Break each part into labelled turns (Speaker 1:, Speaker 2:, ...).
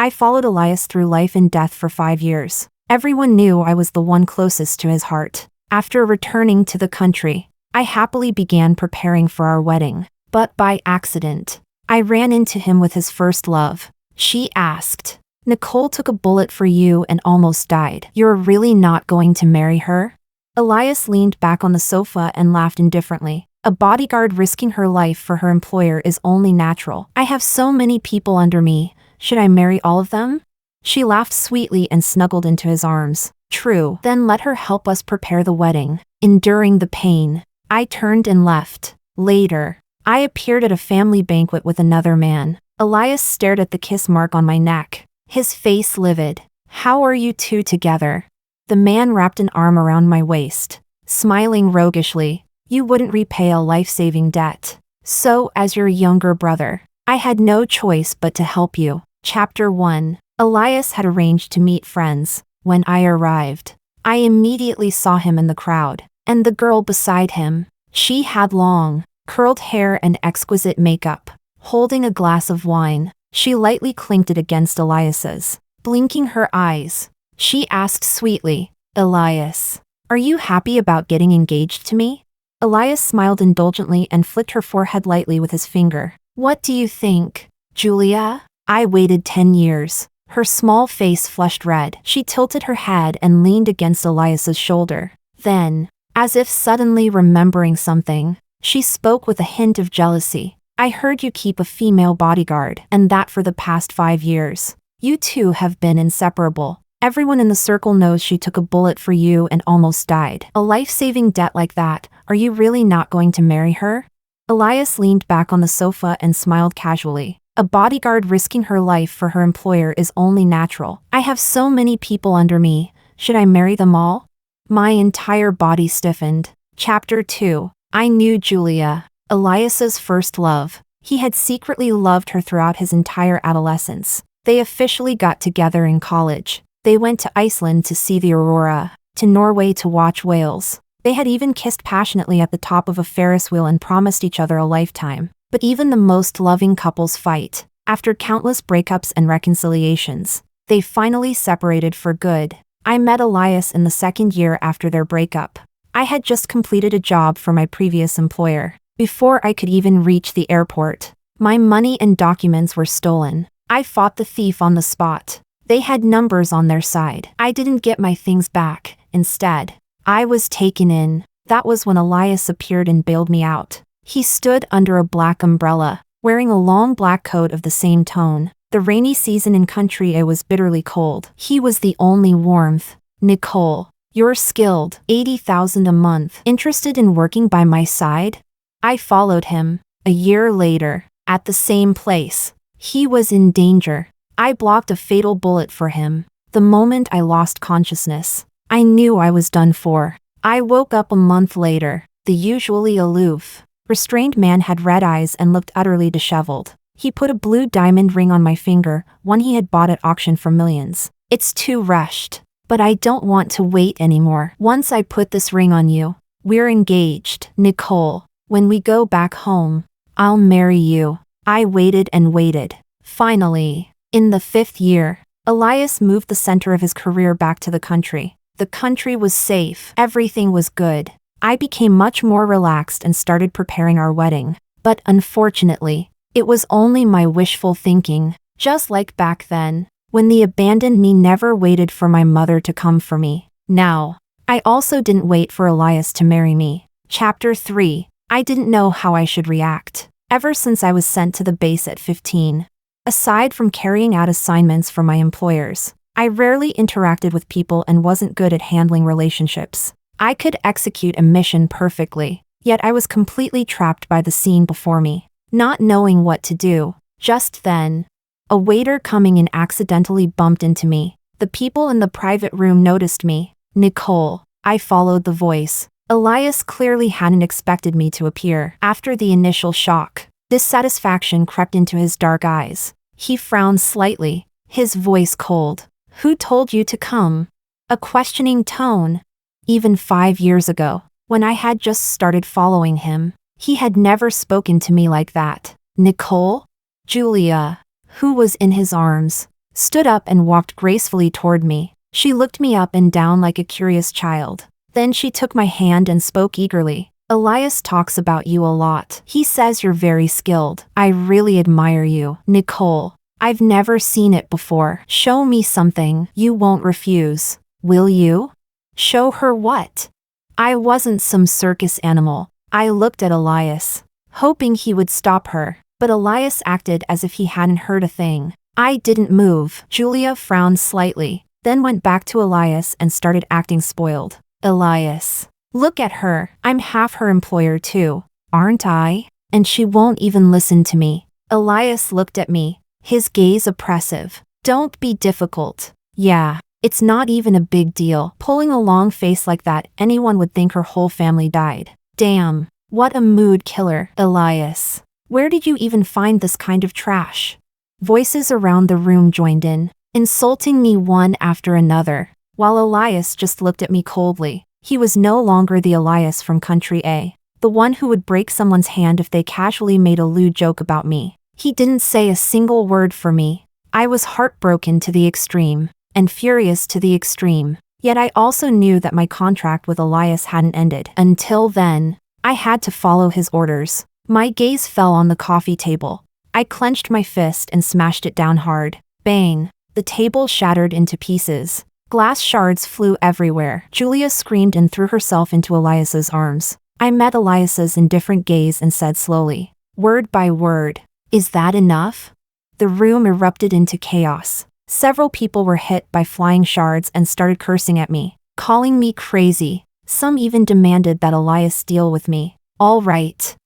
Speaker 1: I followed Elias through life and death for 5 years. Everyone knew I was the one closest to his heart. After returning to the country, I happily began preparing for our wedding. But by accident, I ran into him with his first love. She asked, "Nicole took a bullet for you and almost died. You're really not going to marry her?" Elias leaned back on the sofa and laughed indifferently. A bodyguard risking her life for her employer is only natural. I have so many people under me. Should I marry all of them? She laughed sweetly and snuggled into his arms. True, then let her help us prepare the wedding. Enduring the pain, I turned and left. Later, I appeared at a family banquet with another man. Elias stared at the kiss mark on my neck, his face livid. "How are you two together?" The man wrapped an arm around my waist, smiling roguishly. "You wouldn't repay a life-saving debt. So, as your younger brother, I had no choice but to help you." Chapter 1. Elias had arranged to meet friends. When I arrived, I immediately saw him in the crowd, and the girl beside him. She had long, curled hair and exquisite makeup. Holding a glass of wine, she lightly clinked it against Elias's. Blinking her eyes, she asked sweetly, "Elias, are you happy about getting engaged to me?" Elias smiled indulgently and flicked her forehead lightly with his finger. "What do you think, Julia?" I waited 10 years. Her small face flushed red. She tilted her head and leaned against Elias's shoulder. Then, as if suddenly remembering something, she spoke with a hint of jealousy. "I heard you keep a female bodyguard, and that for the past 5 years. You two have been inseparable. Everyone in the circle knows she took a bullet for you and almost died. A life-saving debt like that, are you really not going to marry her?" Elias leaned back on the sofa and smiled casually. "A bodyguard risking her life for her employer is only natural. I have so many people under me. Should I marry them all?" My entire body stiffened. Chapter 2. I knew Julia, Elias's first love. He had secretly loved her throughout his entire adolescence. They officially got together in college. They went to Iceland to see the aurora, to Norway to watch whales. They had even kissed passionately at the top of a Ferris wheel and promised each other a lifetime. But even the most loving couples fight. After countless breakups and reconciliations, they finally separated for good. I met Elias in the second year after their breakup. I had just completed a job for my previous employer. Before I could even reach the airport, my money and documents were stolen. I fought the thief on the spot. They had numbers on their side. I didn't get my things back. Instead, I was taken in. That was when Elias appeared and bailed me out. He stood under a black umbrella, wearing a long black coat of the same tone. The rainy season in country it was bitterly cold. He was the only warmth. "Nicole, you're skilled. 80,000 a month. Interested in working by my side?" I followed him. A year later, at the same place. He was in danger. I blocked a fatal bullet for him. The moment I lost consciousness, I knew I was done for. I woke up a month later. The usually aloof, restrained man had red eyes and looked utterly disheveled. He put a blue diamond ring on my finger, one he had bought at auction for millions. "It's too rushed. But I don't want to wait anymore. Once I put this ring on you, we're engaged. Nicole, when we go back home, I'll marry you." I waited and waited. Finally, in the 5th year, Elias moved the center of his career back to the country. The country was safe. Everything was good. I became much more relaxed and started preparing our wedding. But unfortunately, it was only my wishful thinking. Just like back then, when the abandoned me never waited for my mother to come for me. Now, I also didn't wait for Elias to marry me. Chapter 3. I didn't know how I should react. Ever since I was sent to the base at 15, aside from carrying out assignments for my employers, I rarely interacted with people and wasn't good at handling relationships. I could execute a mission perfectly, yet I was completely trapped by the scene before me, not knowing what to do. Just then, a waiter coming in accidentally bumped into me. The people in the private room noticed me. "Nicole." I followed the voice. Elias clearly hadn't expected me to appear. After the initial shock, dissatisfaction crept into his dark eyes. He frowned slightly, his voice cold. "Who told you to come?" A questioning tone. Even 5 years ago, when I had just started following him, he had never spoken to me like that. "Nicole?" Julia, who was in his arms, stood up and walked gracefully toward me. She looked me up and down like a curious child. Then she took my hand and spoke eagerly. Elias talks about you a lot. He says you're very skilled. I really admire you, Nicole. I've never seen it before. Show me something you won't refuse. Will you? Show her what? I wasn't some circus animal. I looked at Elias, hoping he would stop her, but Elias acted as if he hadn't heard a thing. I didn't move. Julia frowned slightly, then went back to Elias and started acting spoiled. Elias. Look at her. I'm half her employer too, aren't I? And she won't even listen to me. Elias looked at me, his gaze oppressive. Don't be difficult. Yeah, it's not even a big deal. Pulling a long face like that, anyone would think her whole family died. Damn, what a mood killer. Elias, where did you even find this kind of trash? Voices around the room joined in, insulting me one after another, while Elias just looked at me coldly. He was no longer the Elias from Country A, the one who would break someone's hand if they casually made a lewd joke about me. He didn't say a single word for me. I was heartbroken to the extreme, and furious to the extreme. Yet I also knew that my contract with Elias hadn't ended. Until then, I had to follow his orders. My gaze fell on the coffee table. I clenched my fist and smashed it down hard. Bang! The table shattered into pieces. Glass shards flew everywhere. Julia screamed and threw herself into Elias's arms. I met Elias's indifferent gaze and said slowly, word by word, "Is that enough?" The room erupted into chaos. Several people were hit by flying shards and started cursing at me, calling me crazy. Some even demanded that Elias deal with me. All right.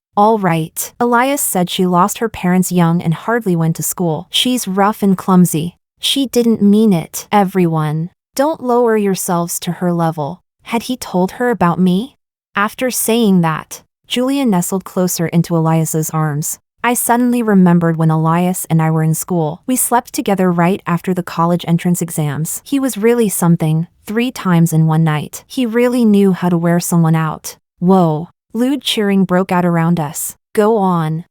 Speaker 1: Elias said she lost her parents young and hardly went to school. She's rough and clumsy. She didn't mean it. Everyone, don't lower yourselves to her level. Had he told her about me? After saying that, Julia nestled closer into Elias's arms. I suddenly remembered when Elias and I were in school. We slept together right after the college entrance exams. He was really something, 3 times in one night. He really knew how to wear someone out. Whoa. Lewd cheering broke out around us. Go on.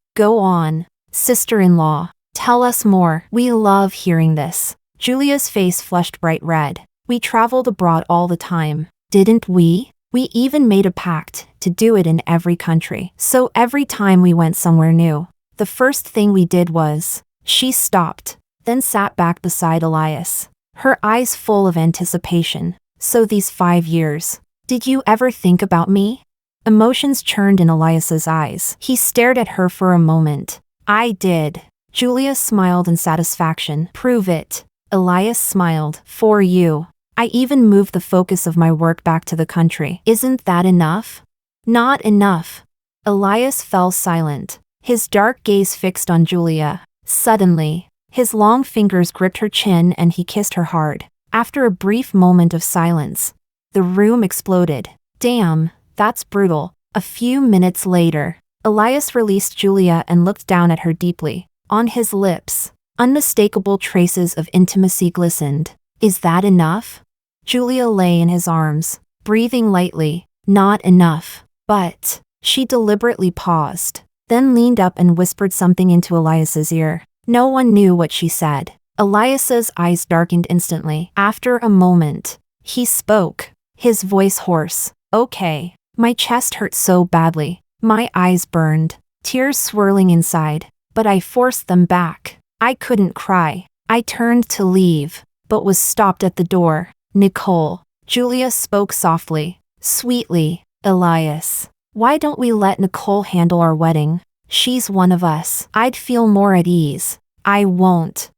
Speaker 1: Sister-in-law, tell us more. We love hearing this. Julia's face flushed bright red. We traveled abroad all the time, didn't we? We even made a pact to do it in every country. So every time we went somewhere new, the first thing we did was, she stopped, then sat back beside Elias, her eyes full of anticipation. So these 5 years, did you ever think about me? Emotions churned in Elias's eyes. He stared at her for a moment. I did. Julia smiled in satisfaction. Prove it. Elias smiled. For you. I even moved the focus of my work back to the country. Isn't that enough? Not enough. Elias fell silent, his dark gaze fixed on Julia. Suddenly, his long fingers gripped her chin and he kissed her hard. After a brief moment of silence, the room exploded. Damn, that's brutal. A few minutes later, Elias released Julia and looked down at her deeply. On his lips, unmistakable traces of intimacy glistened. Is that enough? Julia lay in his arms, breathing lightly. Not enough. But, she deliberately paused, then leaned up and whispered something into Elias's ear. No one knew what she said. Elias's eyes darkened instantly. After a moment, he spoke, his voice hoarse. Okay. My chest hurt so badly. My eyes burned, tears swirling inside, but I forced them back. I couldn't cry. I turned to leave, but was stopped at the door. Nicole. Julia spoke softly, sweetly. Elias, why don't we let Nicole handle our wedding? She's one of us. I'd feel more at ease. I won't.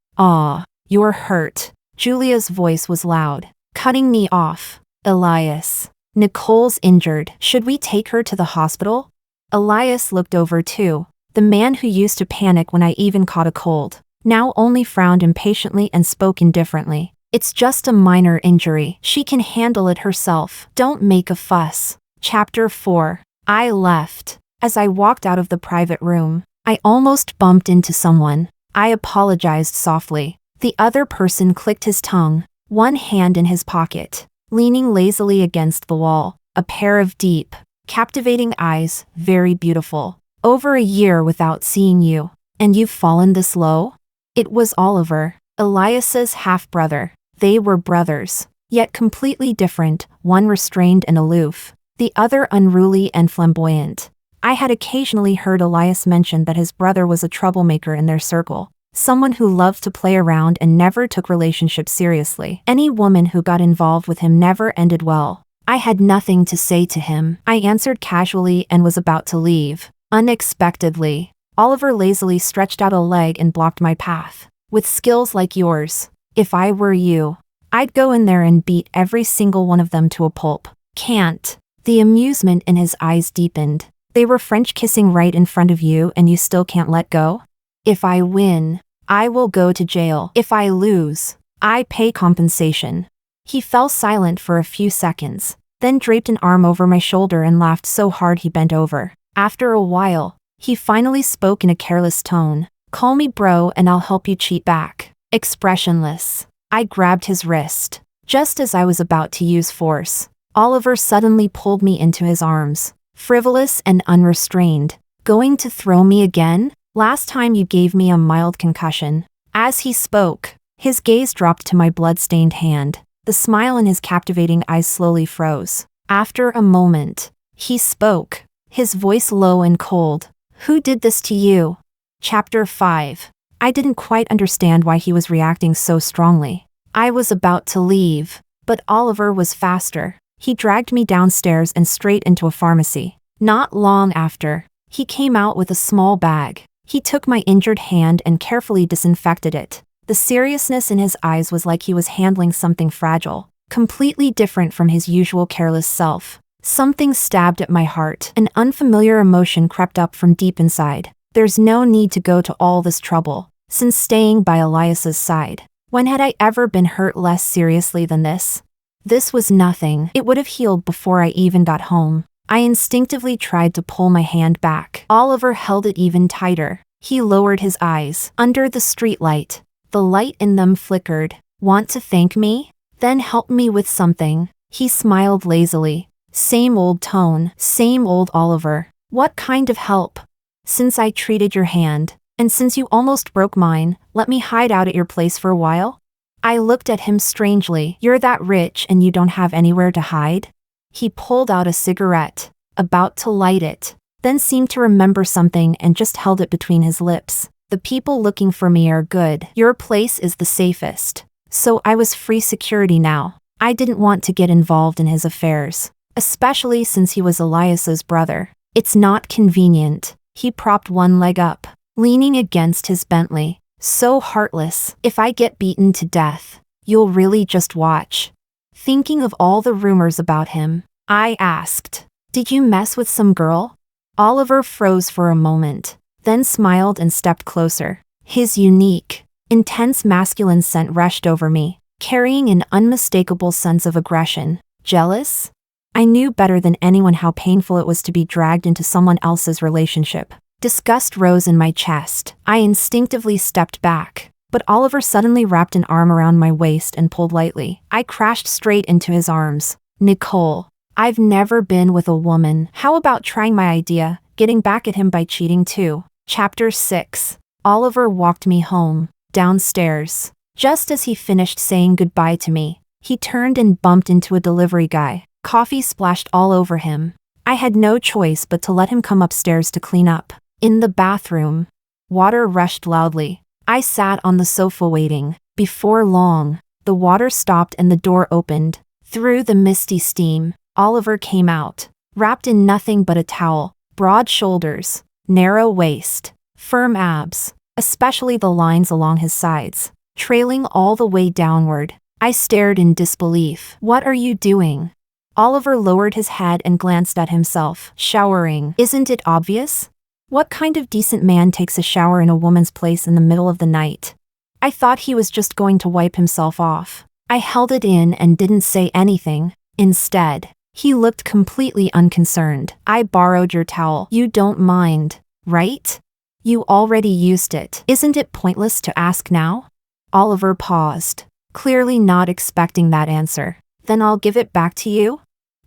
Speaker 1: You're hurt. Julia's voice was loud, cutting me off. Elias, Nicole's injured. Should we take her to the hospital? Elias looked over too. The man who used to panic when I even caught a cold, now only frowned impatiently and spoke indifferently. It's just a minor injury. She can handle it herself. Don't make a fuss. Chapter 4. I left. As I walked out of the private room, I almost bumped into someone. I apologized softly. The other person clicked his tongue, one hand in his pocket, leaning lazily against the wall. A pair of deep, captivating eyes, very beautiful. Over a year without seeing you, and you've fallen this low? It was Oliver. Elias's half-brother. They were brothers, yet completely different, one restrained and aloof, the other unruly and flamboyant. I had occasionally heard Elias mention that his brother was a troublemaker in their circle, someone who loved to play around and never took relationships seriously. Any woman who got involved with him never ended well. I had nothing to say to him. I answered casually and was about to leave. Unexpectedly, Oliver lazily stretched out a leg and blocked my path. With skills like yours, if I were you, I'd go in there and beat every single one of them to a pulp. Can't. The amusement in his eyes deepened. They were French kissing right in front of you and you still can't let go? If I win, I will go to jail. If I lose, I pay compensation. He fell silent for a few seconds, then draped an arm over my shoulder and laughed so hard he bent over. After a while, he finally spoke in a careless tone. Call me bro and I'll help you cheat back. Expressionless, I grabbed his wrist. Just as I was about to use force, Oliver suddenly pulled me into his arms, frivolous and unrestrained. Going to throw me again? Last time you gave me a mild concussion. As he spoke, his gaze dropped to my blood-stained hand. The smile in his captivating eyes slowly froze. After a moment, he spoke, his voice low and cold. Who did this to you? Chapter 5. I didn't quite understand why he was reacting so strongly. I was about to leave, but Oliver was faster. He dragged me downstairs and straight into a pharmacy. Not long after, he came out with a small bag. He took my injured hand and carefully disinfected it. The seriousness in his eyes was like he was handling something fragile, completely different from his usual careless self. Something stabbed at my heart. An unfamiliar emotion crept up from deep inside. There's no need to go to all this trouble, since staying by Elias's side. When had I ever been hurt less seriously than this? This was nothing. It would have healed before I even got home. I instinctively tried to pull my hand back. Oliver held it even tighter. He lowered his eyes. Under the streetlight, the light in them flickered. Want to thank me? Then help me with something. He smiled lazily. Same old tone, same old Oliver. What kind of help? Since I treated your hand, and since you almost broke mine, let me hide out at your place for a while? I looked at him strangely. You're that rich and you don't have anywhere to hide? He pulled out a cigarette, about to light it, then seemed to remember something and just held it between his lips. The people looking for me are good. Your place is the safest. So I was free security now. I didn't want to get involved in his affairs, especially since he was Elias's brother. It's not convenient. He propped one leg up, leaning against his Bentley. So heartless. If I get beaten to death, you'll really just watch. Thinking of all the rumors about him, I asked, did you mess with some girl? Oliver froze for a moment, then smiled and stepped closer. His unique, intense masculine scent rushed over me, carrying an unmistakable sense of aggression. Jealous? I knew better than anyone how painful it was to be dragged into someone else's relationship. Disgust rose in my chest. I instinctively stepped back, but Oliver suddenly wrapped an arm around my waist and pulled lightly. I crashed straight into his arms. Nicole, I've never been with a woman. How about trying my idea, getting back at him by cheating too? Chapter 6. Oliver walked me home, downstairs. Just as he finished saying goodbye to me, he turned and bumped into a delivery guy. Coffee splashed all over him. I had no choice but to let him come upstairs to clean up. In the bathroom, water rushed loudly. I sat on the sofa waiting. Before long, the water stopped and the door opened. Through the misty steam, Oliver came out, wrapped in nothing but a towel. Broad shoulders, narrow waist, firm abs, especially the lines along his sides, trailing all the way downward. I stared in disbelief. What are you doing? Oliver lowered his head and glanced at himself. Showering. Isn't it obvious? What kind of decent man takes a shower in a woman's place in the middle of the night? I thought he was just going to wipe himself off. I held it in and didn't say anything. Instead, he looked completely unconcerned. I borrowed your towel. You don't mind, right? You already used it. Isn't it pointless to ask now? Oliver paused, clearly not expecting that answer. Then I'll give it back to you?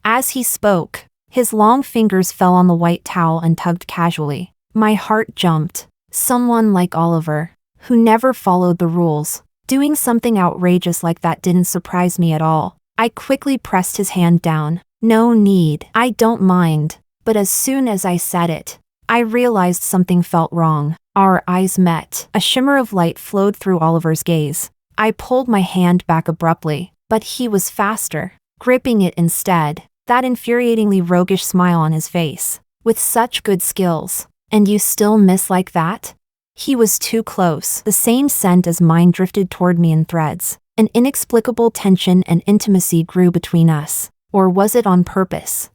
Speaker 1: As he spoke, his long fingers fell on the white towel and tugged casually. My heart jumped. Someone like Oliver, who never followed the rules, Doing something outrageous like that didn't surprise me at all. I quickly pressed his hand down. No need. I don't mind. But as soon as I said it, I realized something felt wrong. Our eyes met. A shimmer of light flowed through Oliver's gaze. I pulled my hand back abruptly, but he was faster, gripping it instead. That infuriatingly roguish smile on his face. With such good skills. And you still miss like that? He was too close. The same scent as mine drifted toward me in threads. An inexplicable tension and intimacy grew between us. Or was it on purpose?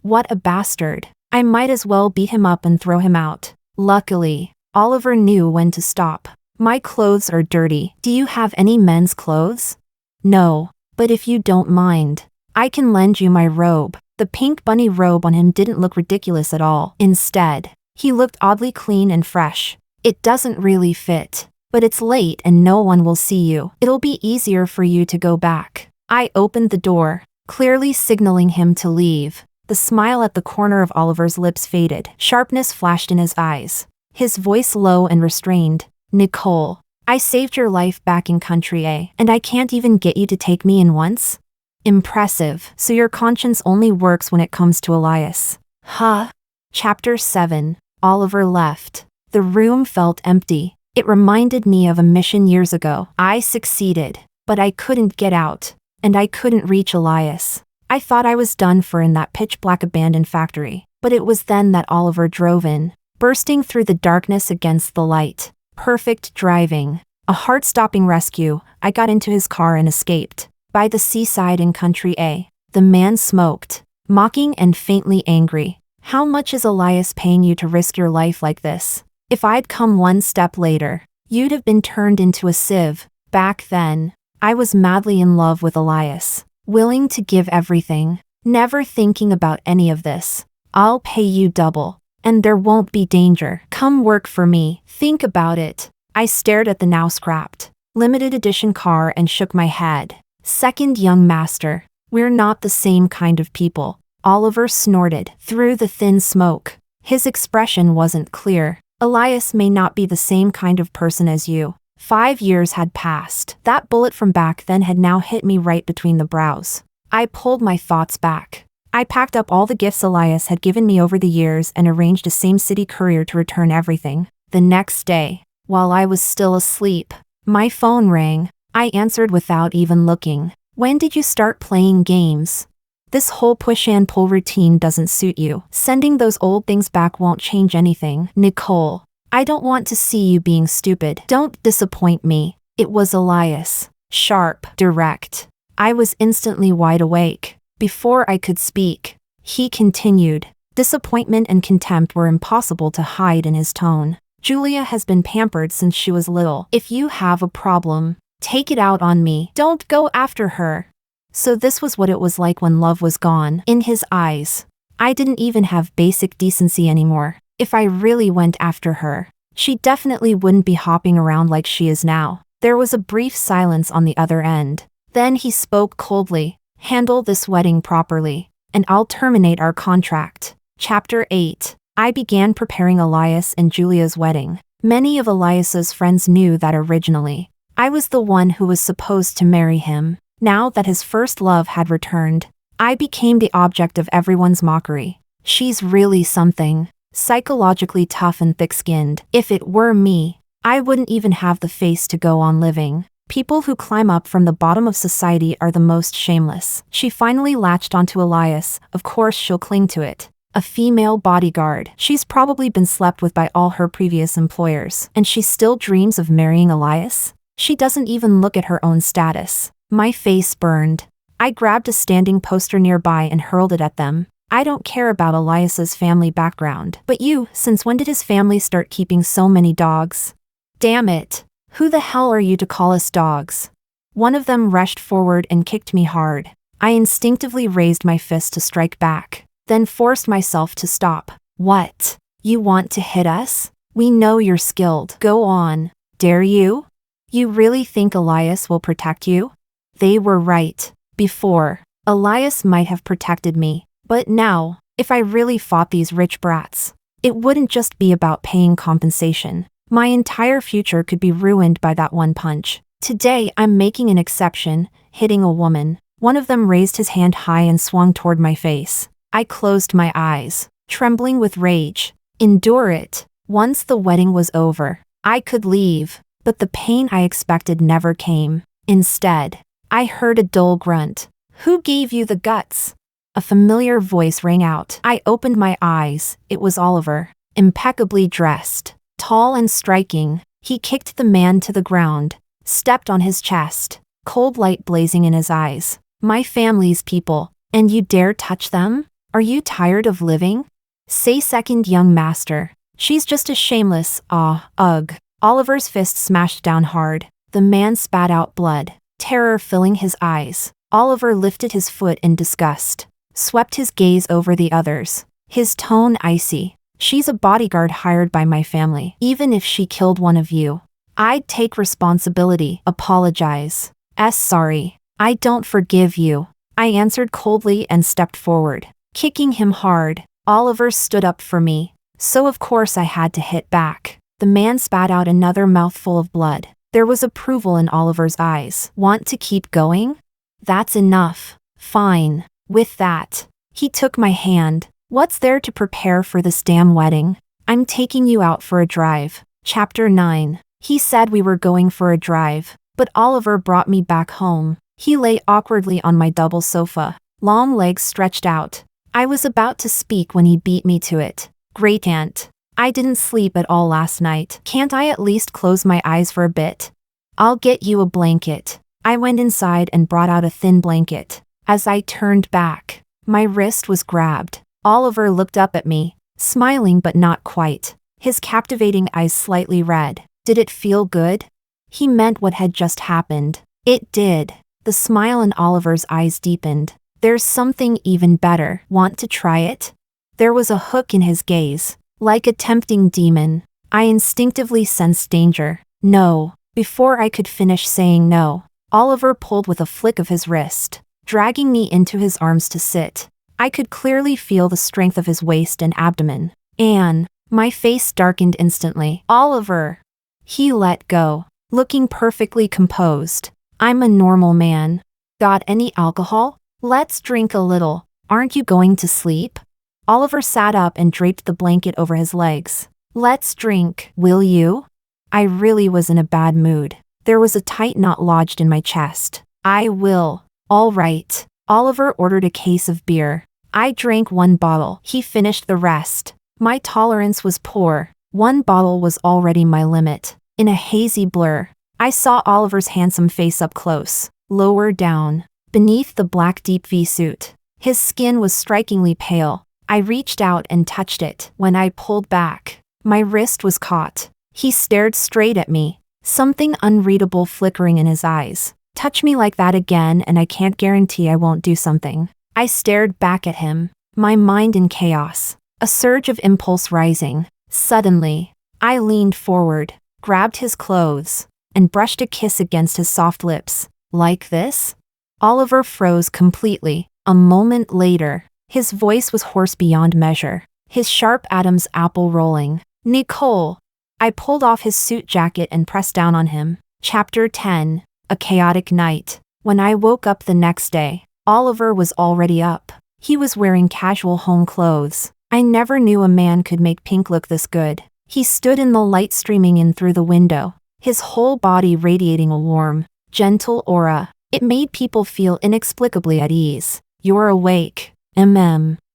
Speaker 1: What a bastard. I might as well beat him up and throw him out. Luckily, Oliver knew when to stop. My clothes are dirty. Do you have any men's clothes? No, but if you don't mind, I can lend you my robe. The pink bunny robe on him didn't look ridiculous at all. Instead, he looked oddly clean and fresh. It doesn't really fit, but it's late and no one will see you. It'll be easier for you to go back. I opened the door, clearly signaling him to leave. The smile at the corner of Oliver's lips faded. Sharpness flashed in his eyes. His voice low and restrained. Nicole, I saved your life back in Country A, and I can't even get you to take me in once? Impressive. So your conscience only works when it comes to Elias. Huh? Chapter 7. Oliver left. The room felt empty. It reminded me of a mission years ago. I succeeded, but I couldn't get out, and I couldn't reach Elias. I thought I was done for in that pitch-black abandoned factory, but it was then that Oliver drove in, bursting through the darkness against the light. Perfect driving. A heart-stopping rescue. I got into his car and escaped. By the seaside in Country A, the man smoked, mocking and faintly angry. How much is Elias paying you to risk your life like this? If I'd come one step later, you'd have been turned into a sieve. Back then, I was madly in love with Elias, willing to give everything, never thinking about any of this. I'll pay you double, and there won't be danger. Come work for me. Think about it. I stared at the now scrapped, limited edition car and shook my head. Second young master, we're not the same kind of people. Oliver snorted through the thin smoke. His expression wasn't clear. Elias may not be the same kind of person as you. 5 years had passed. That bullet from back then had now hit me right between the brows. I pulled my thoughts back. I packed up all the gifts Elias had given me over the years and arranged a same-city courier to return everything. The next day, while I was still asleep, my phone rang. I answered without even looking. When did you start playing games? This whole push and pull routine doesn't suit you. Sending those old things back won't change anything. Nicole, I don't want to see you being stupid. Don't disappoint me. It was Elias. Sharp, direct. I was instantly wide awake. Before I could speak, he continued. Disappointment and contempt were impossible to hide in his tone. Julia has been pampered since she was little. If you have a problem, take it out on me. Don't go after her. So this was what it was like when love was gone. In his eyes, I didn't even have basic decency anymore. If I really went after her, she definitely wouldn't be hopping around like she is now. There was a brief silence on the other end. Then he spoke coldly. Handle this wedding properly, and I'll terminate our contract. Chapter 8. I began preparing Elias and Julia's wedding. Many of Elias's friends knew that originally, I was the one who was supposed to marry him. Now that his first love had returned, I became the object of everyone's mockery. She's really something. Psychologically tough and thick-skinned. If it were me, I wouldn't even have the face to go on living. People who climb up from the bottom of society are the most shameless. She finally latched onto Elias. Of course she'll cling to it. A female bodyguard. She's probably been slept with by all her previous employers. And she still dreams of marrying Elias? She doesn't even look at her own status. My face burned. I grabbed a standing poster nearby and hurled it at them. I don't care about Elias's family background. But you, since when did his family start keeping so many dogs? Damn it. Who the hell are you to call us dogs? One of them rushed forward and kicked me hard. I instinctively raised my fist to strike back, then forced myself to stop. What? You want to hit us? We know you're skilled. Go on. Dare you? You really think Elias will protect you? They were right. Before, Elias might have protected me, but now, if I really fought these rich brats, it wouldn't just be about paying compensation. My entire future could be ruined by that one punch. Today I'm making an exception, hitting a woman. One of them raised his hand high and swung toward my face. I closed my eyes, trembling with rage. Endure it. Once the wedding was over, I could leave, but the pain I expected never came. Instead, I heard a dull grunt. Who gave you the guts? A familiar voice rang out. I opened my eyes. It was Oliver, impeccably dressed, tall and striking. He kicked the man to the ground, stepped on his chest, cold light blazing in his eyes. My family's people, and you dare touch them? Are you tired of living? Say second, young master. She's just a shameless, ugh. Oliver's fist smashed down hard. The man spat out blood, terror filling his eyes. Oliver lifted his foot in disgust, swept his gaze over the others, his tone icy. She's a bodyguard hired by my family. Even if she killed one of you, I'd take responsibility. Apologize. Sorry. I don't forgive you. I answered coldly and stepped forward, kicking him hard. Oliver stood up for me, so of course I had to hit back. The man spat out another mouthful of blood. There was approval in Oliver's eyes. Want to keep going? That's enough. Fine. With that, he took my hand. What's there to prepare for this damn wedding? I'm taking you out for a drive. Chapter 9. He said we were going for a drive, but Oliver brought me back home. He lay awkwardly on my double sofa, long legs stretched out. I was about to speak when he beat me to it. Great aunt. I didn't sleep at all last night. Can't I at least close my eyes for a bit? I'll get you a blanket. I went inside and brought out a thin blanket. As I turned back, my wrist was grabbed. Oliver looked up at me, smiling but not quite, his captivating eyes slightly red. Did it feel good? He meant what had just happened. It did. The smile in Oliver's eyes deepened. There's something even better. Want to try it? There was a hook in his gaze, like a tempting demon. I instinctively sensed danger. No. Before I could finish saying no, Oliver pulled with a flick of his wrist, dragging me into his arms to sit. I could clearly feel the strength of his waist and abdomen. Anne. My face darkened instantly. Oliver. He let go, looking perfectly composed. I'm a normal man. Got any alcohol? Let's drink a little. Aren't you going to sleep? Oliver sat up and draped the blanket over his legs. Let's drink. Will you? I really was in a bad mood. There was a tight knot lodged in my chest. I will. All right. Oliver ordered a case of beer. I drank one bottle. He finished the rest. My tolerance was poor. One bottle was already my limit. In a hazy blur, I saw Oliver's handsome face up close, lower down, beneath the black deep V-suit. His skin was strikingly pale. I reached out and touched it. When I pulled back, my wrist was caught. He stared straight at me, something unreadable flickering in his eyes. Touch me like that again and I can't guarantee I won't do something. I stared back at him, my mind in chaos, a surge of impulse rising. Suddenly, I leaned forward, grabbed his clothes, and brushed a kiss against his soft lips. Like this? Oliver froze completely. A moment later, his voice was hoarse beyond measure, his sharp Adam's apple rolling. Nicole. I pulled off his suit jacket and pressed down on him. Chapter 10. A chaotic night. When I woke up the next day, Oliver was already up. He was wearing casual home clothes. I never knew a man could make pink look this good. He stood in the light streaming in through the window, his whole body radiating a warm, gentle aura. It made people feel inexplicably at ease. You're awake.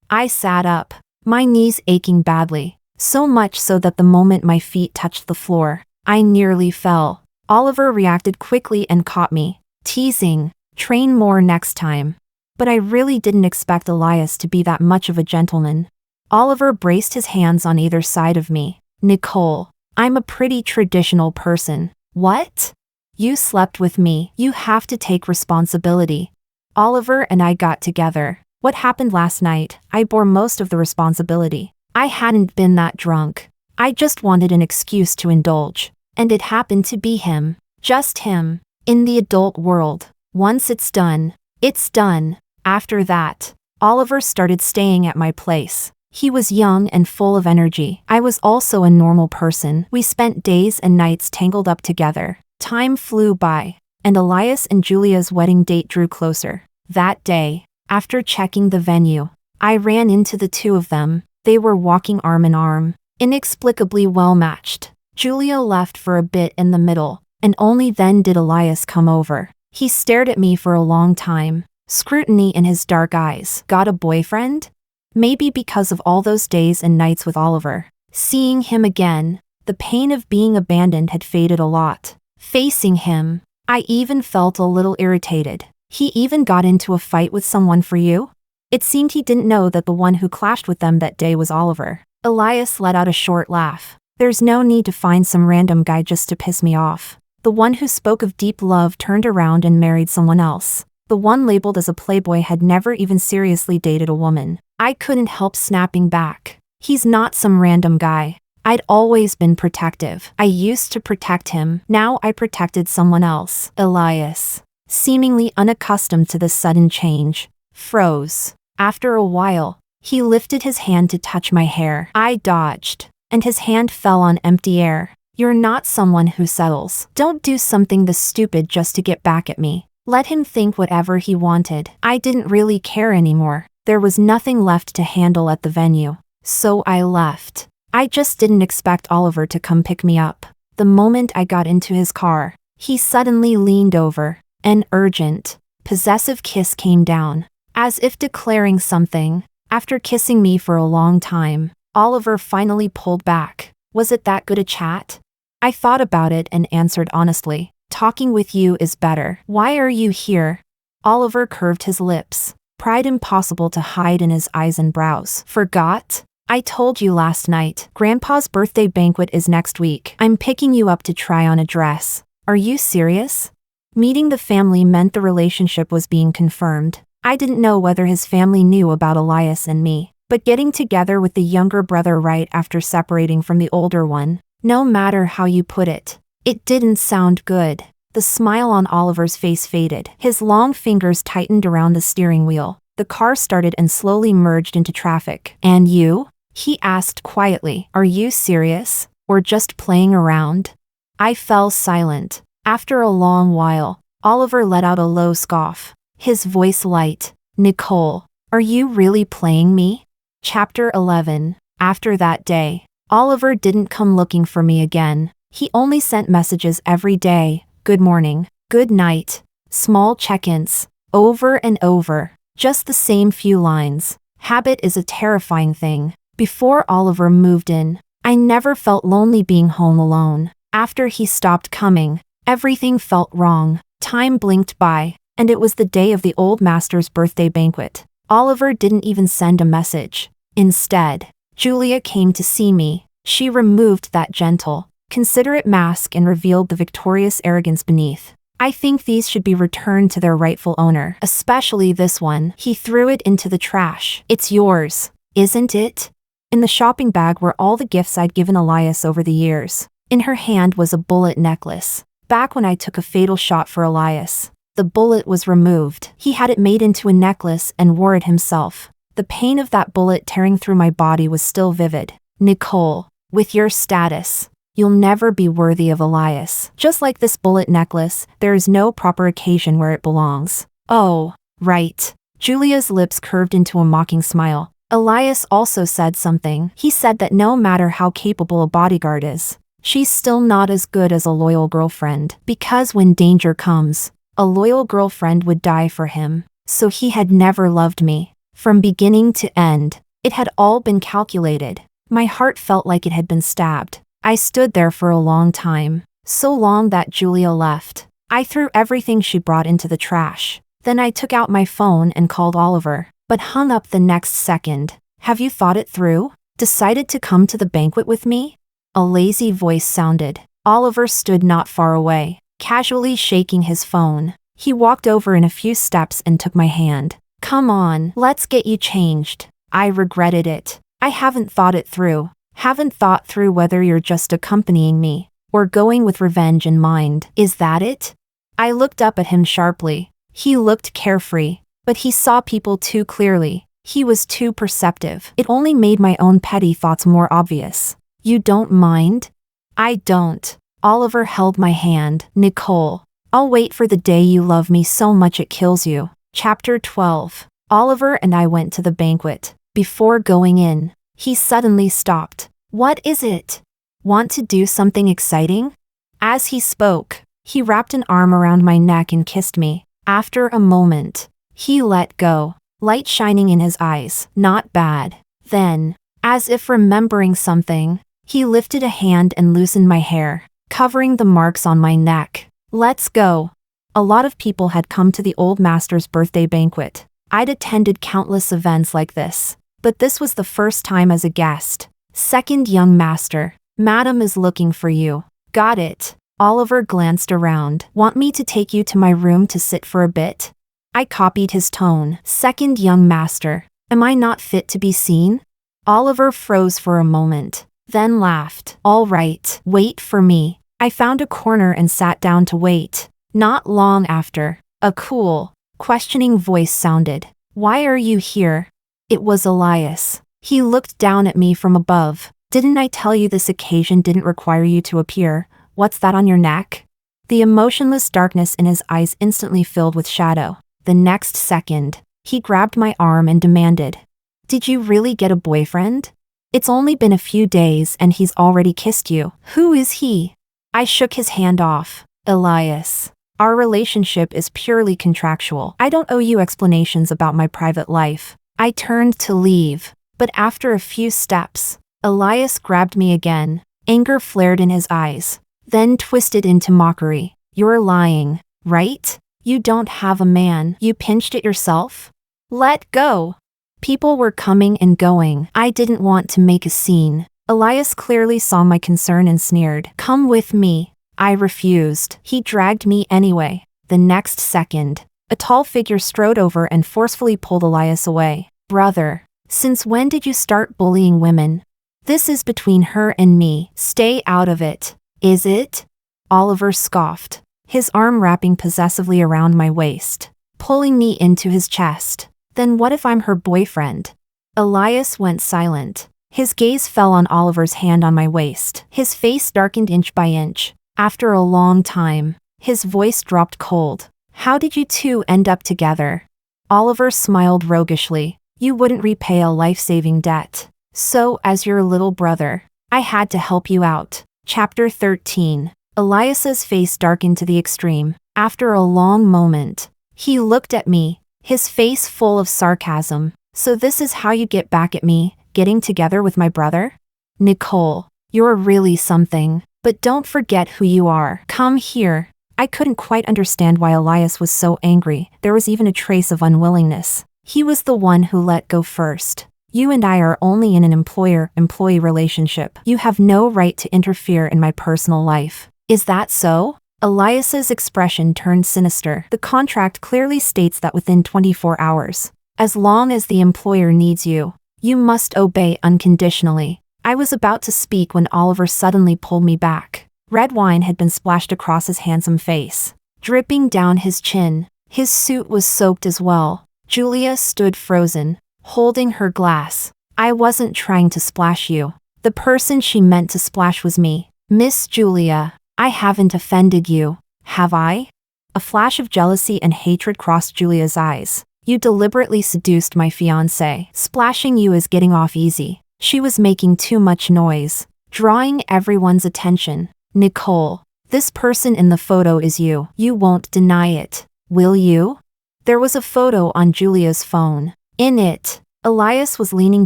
Speaker 1: I sat up, my knees aching badly, so much so that the moment my feet touched the floor, I nearly fell. Oliver reacted quickly and caught me, teasing, train more next time. But I really didn't expect Elias to be that much of a gentleman. Oliver braced his hands on either side of me. Nicole, I'm a pretty traditional person. What? You slept with me. You have to take responsibility. Oliver and I got together. What happened last night, I bore most of the responsibility. I hadn't been that drunk. I just wanted an excuse to indulge. And it happened to be him. Just him. In the adult world, once it's done, it's done. After that, Oliver started staying at my place. He was young and full of energy. I was also a normal person. We spent days and nights tangled up together, Time flew by, and Elias and Julia's wedding date drew closer. That day, after checking the venue, I ran into the two of them. They were walking arm in arm, inexplicably well matched. Julia left for a bit in the middle, and only then did Elias come over. He stared at me for a long time, scrutiny in his dark eyes. Got a boyfriend? Maybe because of all those days and nights with Oliver. Seeing him again, the pain of being abandoned had faded a lot. Facing him, I even felt a little irritated. He even got into a fight with someone for you? It seemed he didn't know that the one who clashed with them that day was Oliver. Elias let out a short laugh. There's no need to find some random guy just to piss me off. The one who spoke of deep love turned around and married someone else. The one labeled as a playboy had never even seriously dated a woman. I couldn't help snapping back. He's not some random guy. I'd always been protective. I used to protect him. Now I protected someone else. Elias, seemingly unaccustomed to this sudden change, froze. After a while, he lifted his hand to touch my hair. I dodged, and his hand fell on empty air. You're not someone who settles. Don't do something this stupid just to get back at me. Let him think whatever he wanted. I didn't really care anymore. There was nothing left to handle at the venue. So I left. I just didn't expect Oliver to come pick me up. The moment I got into his car, he suddenly leaned over. An urgent, possessive kiss came down, as if declaring something. After kissing me for a long time, Oliver finally pulled back. Was it that good a chat? I thought about it and answered honestly. Talking with you is better. Why are you here? Oliver curved his lips, pride impossible to hide in his eyes and brows. Forgot? I told you last night. Grandpa's birthday banquet is next week. I'm picking you up to try on a dress. Are you serious? Meeting the family meant the relationship was being confirmed. I didn't know whether his family knew about Elias and me, but getting together with the younger brother right after separating from the older one, no matter how you put it, it didn't sound good. The smile on Oliver's face faded. His long fingers tightened around the steering wheel. The car started and slowly merged into traffic. And you? He asked quietly. Are you serious? Or just playing around? I fell silent. After a long while, Oliver let out a low scoff, his voice light. Nicole, are you really playing me? Chapter 11. After that day, Oliver didn't come looking for me again. He only sent messages every day. Good morning, good night, small check-ins, over and over, just the same few lines. Habit is a terrifying thing. Before Oliver moved in, I never felt lonely being home alone. After he stopped coming, everything felt wrong. Time blinked by, and it was the day of the old master's birthday banquet. Oliver didn't even send a message. Instead, Julia came to see me. She removed that gentle, considerate mask and revealed the victorious arrogance beneath. I think these should be returned to their rightful owner, especially this one. He threw it into the trash. It's yours, isn't it? In the shopping bag were all the gifts I'd given Elias over the years. In her hand was a bullet necklace. Back when I took a fatal shot for Elias, the bullet was removed. He had it made into a necklace and wore it himself. The pain of that bullet tearing through my body was still vivid. Nicole, with your status, you'll never be worthy of Elias. Just like this bullet necklace, there is no proper occasion where it belongs. Oh, right. Julia's lips curved into a mocking smile. Elias also said something. He said that no matter how capable a bodyguard is, she's still not as good as a loyal girlfriend. Because when danger comes, a loyal girlfriend would die for him. So he had never loved me. From beginning to end, it had all been calculated. My heart felt like it had been stabbed. I stood there for a long time, so long that Julia left. I threw everything she brought into the trash. Then I took out my phone and called Oliver, but hung up the next second. Have you thought it through? Decided to come to the banquet with me? A lazy voice sounded. Oliver stood not far away, casually shaking his phone. He walked over in a few steps and took my hand. Come on, let's get you changed. I regretted it. I haven't thought it through. Haven't thought through whether you're just accompanying me, or going with revenge in mind. Is that it? I looked up at him sharply. He looked carefree, but he saw people too clearly. He was too perceptive. It only made my own petty thoughts more obvious. You don't mind? I don't. Oliver held my hand. Nicole, I'll wait for the day you love me so much it kills you. Chapter 12. Oliver and I went to the banquet. Before going in, he suddenly stopped. What is it? Want to do something exciting? As he spoke, he wrapped an arm around my neck and kissed me. After a moment, he let go, light shining in his eyes. Not bad. Then, as if remembering something, he lifted a hand and loosened my hair, covering the marks on my neck. Let's go. A lot of people had come to the old master's birthday banquet. I'd attended countless events like this, but this was the first time as a guest. Second young master, Madam is looking for you. Got it. Oliver glanced around. Want me to take you to my room to sit for a bit? I copied his tone. Second young master, am I not fit to be seen? Oliver froze for a moment, then laughed. All right, wait for me. I found a corner and sat down to wait. Not long after, a cool, questioning voice sounded. Why are you here? It was Elias. He looked down at me from above. Didn't I tell you this occasion didn't require you to appear? What's that on your neck? The emotionless darkness in his eyes instantly filled with shadow. The next second, he grabbed my arm and demanded, Did you really get a boyfriend? It's only been a few days and he's already kissed you. Who is he? I shook his hand off. Elias. Our relationship is purely contractual. I don't owe you explanations about my private life. I turned to leave, but after a few steps, Elias grabbed me again. Anger flared in his eyes, then twisted into mockery. You're lying, right? You don't have a man. You pinched it yourself? Let go. People were coming and going. I didn't want to make a scene. Elias clearly saw my concern and sneered. Come with me. I refused. He dragged me anyway. The next second, a tall figure strode over and forcefully pulled Elias away. Brother, since when did you start bullying women? This is between her and me. Stay out of it. Is it? Oliver scoffed, his arm wrapping possessively around my waist, pulling me into his chest. Then what if I'm her boyfriend? Elias went silent. His gaze fell on Oliver's hand on my waist. His face darkened inch by inch. After a long time, his voice dropped cold. How did you two end up together? Oliver smiled roguishly. You wouldn't repay a life-saving debt. So, as your little brother, I had to help you out. Chapter 13. Elias's face darkened to the extreme. After a long moment, he looked at me, his face full of sarcasm. So this is how you get back at me, getting together with my brother? Nicole, you're really something. But don't forget who you are. Come here. I couldn't quite understand why Elias was so angry. There was even a trace of unwillingness. He was the one who let go first. You and I are only in an employer-employee relationship. You have no right to interfere in my personal life. Is that so? Elias's expression turned sinister. The contract clearly states that within 24 hours, as long as the employer needs you, you must obey unconditionally. I was about to speak when Oliver suddenly pulled me back. Red wine had been splashed across his handsome face, dripping down his chin. His suit was soaked as well. Julia stood frozen, holding her glass. I wasn't trying to splash you. The person she meant to splash was me. Miss Julia, I haven't offended you, have I? A flash of jealousy and hatred crossed Julia's eyes. You deliberately seduced my fiancé. Splashing you is getting off easy. She was making too much noise, drawing everyone's attention. Nicole, this person in the photo is you. You won't deny it, will you? There was a photo on Julia's phone. In it, Elias was leaning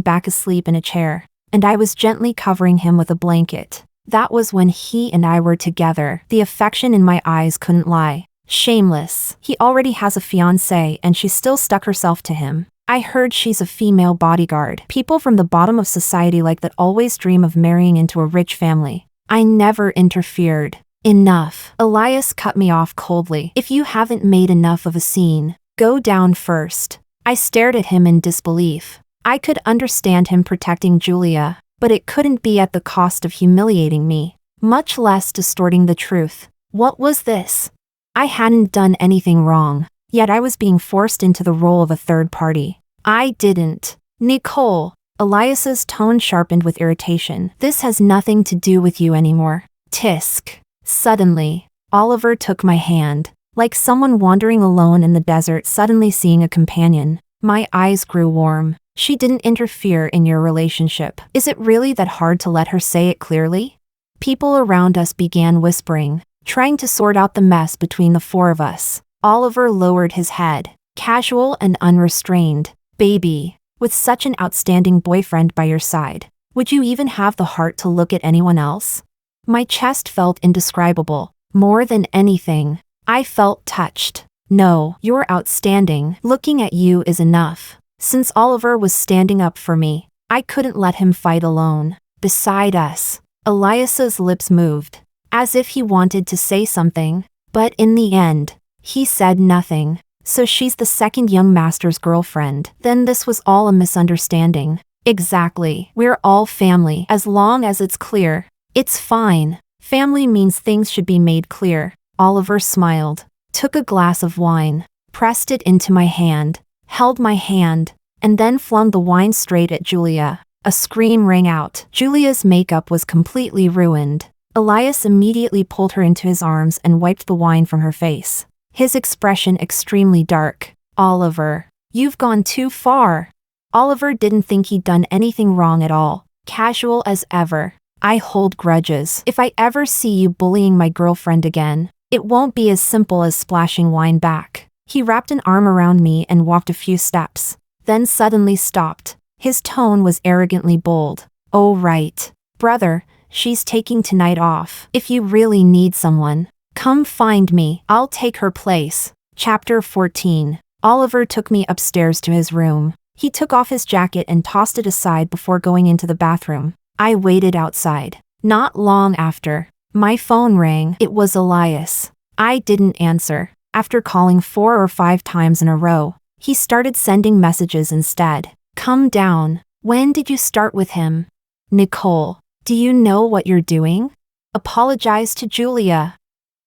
Speaker 1: back asleep in a chair, and I was gently covering him with a blanket. That was when he and I were together. The affection in my eyes couldn't lie. Shameless. He already has a fiancé and she still stuck herself to him. I heard she's a female bodyguard. People from the bottom of society like that always dream of marrying into a rich family. I never interfered. Enough. Elias cut me off coldly. If you haven't made enough of a scene, go down first. I stared at him in disbelief. I could understand him protecting Julia, but it couldn't be at the cost of humiliating me, much less distorting the truth. What was this? I hadn't done anything wrong. Yet I was being forced into the role of a third party. I didn't. Nicole. Elias's tone sharpened with irritation. This has nothing to do with you anymore. Tisk. Suddenly, Oliver took my hand, like someone wandering alone in the desert suddenly seeing a companion. My eyes grew warm. She didn't interfere in your relationship. Is it really that hard to let her say it clearly? People around us began whispering, trying to sort out the mess between the four of us. Oliver lowered his head, casual and unrestrained. Baby, with such an outstanding boyfriend by your side, would you even have the heart to look at anyone else? My chest felt indescribable. More than anything, I felt touched. No, you're outstanding. Looking at you is enough. Since Oliver was standing up for me, I couldn't let him fight alone. Beside us, Elias's lips moved, as if he wanted to say something, but in the end, he said nothing. So she's the second young master's girlfriend. Then this was all a misunderstanding. Exactly. We're all family, as long as it's clear. It's fine. Family means things should be made clear. Oliver smiled, took a glass of wine, pressed it into my hand, held my hand, and then flung the wine straight at Julia. A scream rang out. Julia's makeup was completely ruined. Elias immediately pulled her into his arms and wiped the wine from her face, his expression extremely dark. Oliver, you've gone too far. Oliver didn't think he'd done anything wrong at all. Casual as ever. I hold grudges. If I ever see you bullying my girlfriend again, it won't be as simple as splashing wine back. He wrapped an arm around me and walked a few steps, then suddenly stopped. His tone was arrogantly bold. Oh right, brother, she's taking tonight off. If you really need someone, come find me. I'll take her place. Chapter 14. Oliver took me upstairs to his room. He took off his jacket and tossed it aside before going into the bathroom. I waited outside. Not long after, my phone rang. It was Elias. I didn't answer. After calling 4 or 5 times in a row, he started sending messages instead. Come down. When did you start with him? Nicole, do you know what you're doing? Apologize to Julia.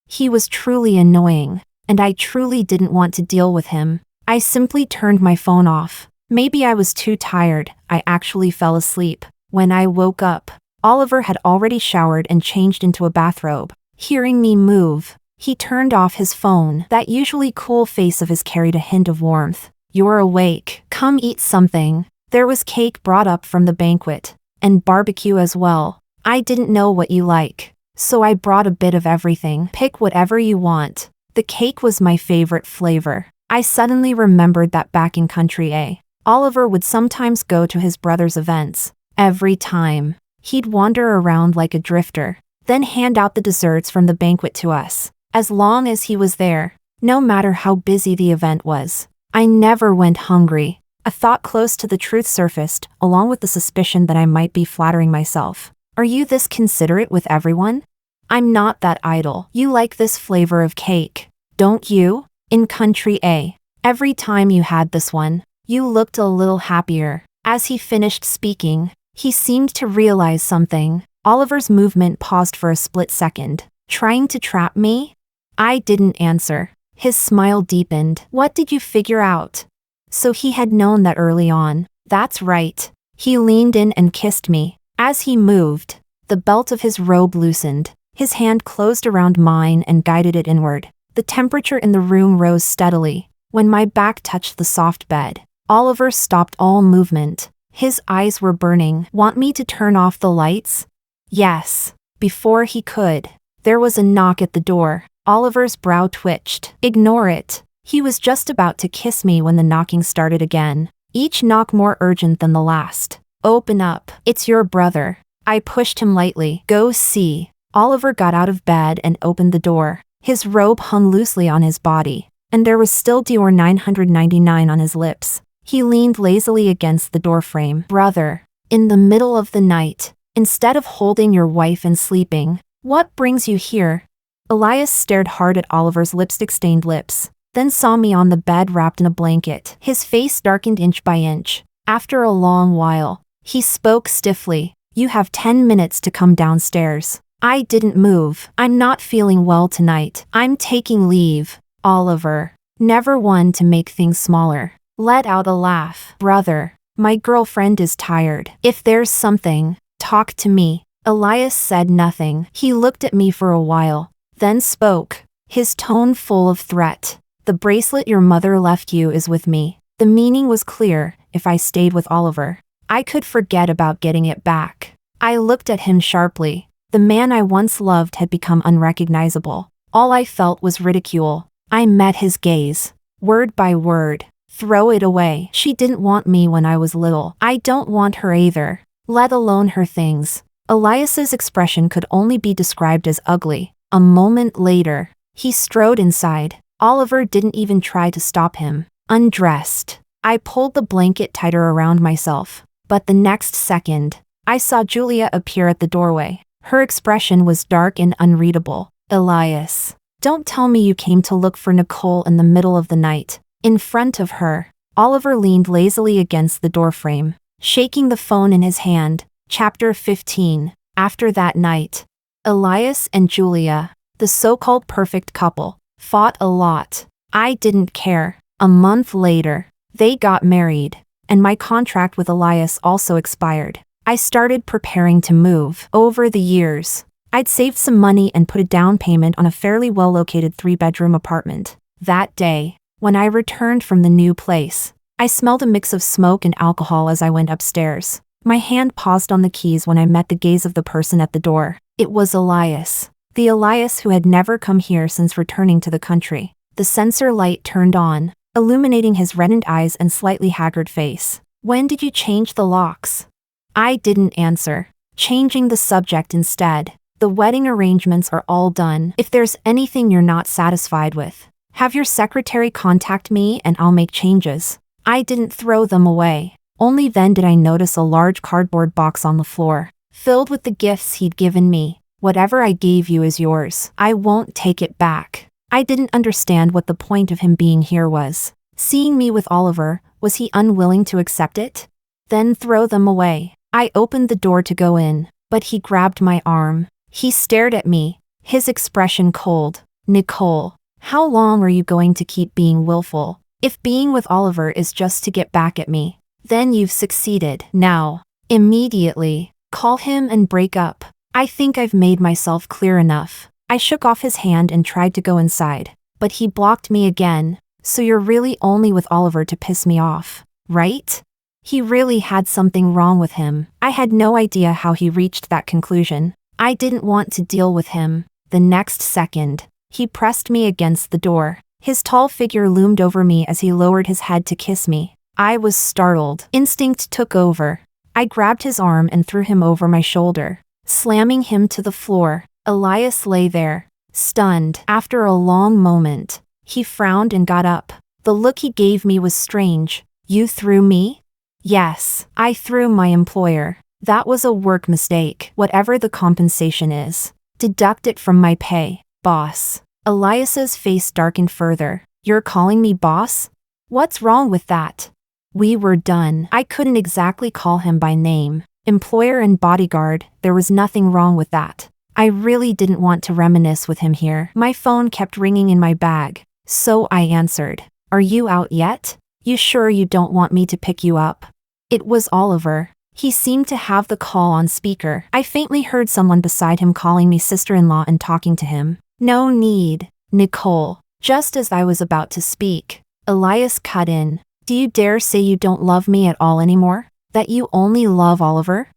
Speaker 1: He was truly annoying, and I truly didn't want to deal with him. I simply turned my phone off. Maybe I was too tired. I actually fell asleep. When I woke up, Oliver had already showered and changed into a bathrobe. Hearing me move, he turned off his phone. That usually cool face of his carried a hint of warmth. You're awake. Come eat something. There was cake brought up from the banquet, and barbecue as well. I didn't know what you like, so I brought a bit of everything. Pick whatever you want. The cake was my favorite flavor. I suddenly remembered that back in Country A, Oliver would sometimes go to his brother's events. Every time, he'd wander around like a drifter, then hand out the desserts from the banquet to us. As long as he was there, no matter how busy the event was, I never went hungry. A thought close to the truth surfaced, along with the suspicion that I might be flattering myself. Are you this considerate with everyone? I'm not that idle. You like this flavor of cake, don't you? In Country A, every time you had this one, you looked a little happier. As he finished speaking, he seemed to realize something. Oliver's movement paused for a split second. Trying to trap me? I didn't answer. His smile deepened. What did you figure out? So he had known that early on. That's right. He leaned in and kissed me. As he moved, the belt of his robe loosened. His hand closed around mine and guided it inward. The temperature in the room rose steadily. When my back touched the soft bed, Oliver stopped all movement. His eyes were burning. Want me to turn off the lights? Yes. Before he could, there was a knock at the door. Oliver's brow twitched. Ignore it. He was just about to kiss me when the knocking started again, each knock more urgent than the last. Open up. It's your brother. I pushed him lightly. Go see. Oliver got out of bed and opened the door. His robe hung loosely on his body, and there was still Dior 999 on his lips. He leaned lazily against the doorframe. Brother, in the middle of the night, instead of holding your wife and sleeping, what brings you here? Elias stared hard at Oliver's lipstick-stained lips, then saw me on the bed wrapped in a blanket. His face darkened inch by inch. After a long while, he spoke stiffly. You have 10 minutes to come downstairs. I didn't move. I'm not feeling well tonight. I'm taking leave. Oliver, never one to make things smaller, let out a laugh. Brother, my girlfriend is tired. If there's something, talk to me. Elias said nothing. He looked at me for a while, then spoke, his tone full of threat. The bracelet your mother left you is with me. The meaning was clear. If I stayed with Oliver, I could forget about getting it back. I looked at him sharply. The man I once loved had become unrecognizable. All I felt was ridicule. I met his gaze. Word by word. Throw it away. She didn't want me when I was little. I don't want her either. Let alone her things. Elias's expression could only be described as ugly. A moment later, he strode inside. Oliver didn't even try to stop him. Undressed. I pulled the blanket tighter around myself. But the next second, I saw Julia appear at the doorway. Her expression was dark and unreadable. Elias, don't tell me you came to look for Nicole in the middle of the night. In front of her, Oliver leaned lazily against the doorframe, shaking the phone in his hand. Chapter 15. After that night, Elias and Julia, the so-called perfect couple, fought a lot. I didn't care. A month later, they got married, and my contract with Elias also expired. I started preparing to move. Over the years, I'd saved some money and put a down payment on a fairly well-located 3-bedroom apartment. That day, when I returned from the new place, I smelled a mix of smoke and alcohol as I went upstairs. My hand paused on the keys when I met the gaze of the person at the door. It was Elias. The Elias who had never come here since returning to the country. The sensor light turned on, illuminating his reddened eyes and slightly haggard face. When did you change the locks? I didn't answer, changing the subject instead. The wedding arrangements are all done. If there's anything you're not satisfied with, have your secretary contact me and I'll make changes. I didn't throw them away. Only then did I notice a large cardboard box on the floor, filled with the gifts he'd given me. Whatever I gave you is yours. I won't take it back. I didn't understand what the point of him being here was. Seeing me with Oliver, was he unwilling to accept it? Then throw them away. I opened the door to go in, but he grabbed my arm. He stared at me, his expression cold. Nicole, how long are you going to keep being willful? If being with Oliver is just to get back at me, then you've succeeded. Now, immediately, call him and break up. I think I've made myself clear enough. I shook off his hand and tried to go inside, but he blocked me again. So you're really only with Oliver to piss me off, right? He really had something wrong with him. I had no idea how he reached that conclusion. I didn't want to deal with him. The next second, he pressed me against the door. His tall figure loomed over me as he lowered his head to kiss me. I was startled. Instinct took over. I grabbed his arm and threw him over my shoulder, slamming him to the floor. Elias lay there, stunned. After a long moment, he frowned and got up. The look he gave me was strange. You threw me? Yes, I threw my employer. That was a work mistake. Whatever the compensation is, deduct it from my pay, boss. Elias's face darkened further. You're calling me boss? What's wrong with that? We were done. I couldn't exactly call him by name. Employer and bodyguard, there was nothing wrong with that. I really didn't want to reminisce with him here. My phone kept ringing in my bag, so I answered. Are you out yet? You sure you don't want me to pick you up? It was Oliver. He seemed to have the call on speaker. I faintly heard someone beside him calling me sister-in-law and talking to him. No need, Nicole. Just as I was about to speak, Elias cut in. Do you dare say you don't love me at all anymore? That you only love Oliver?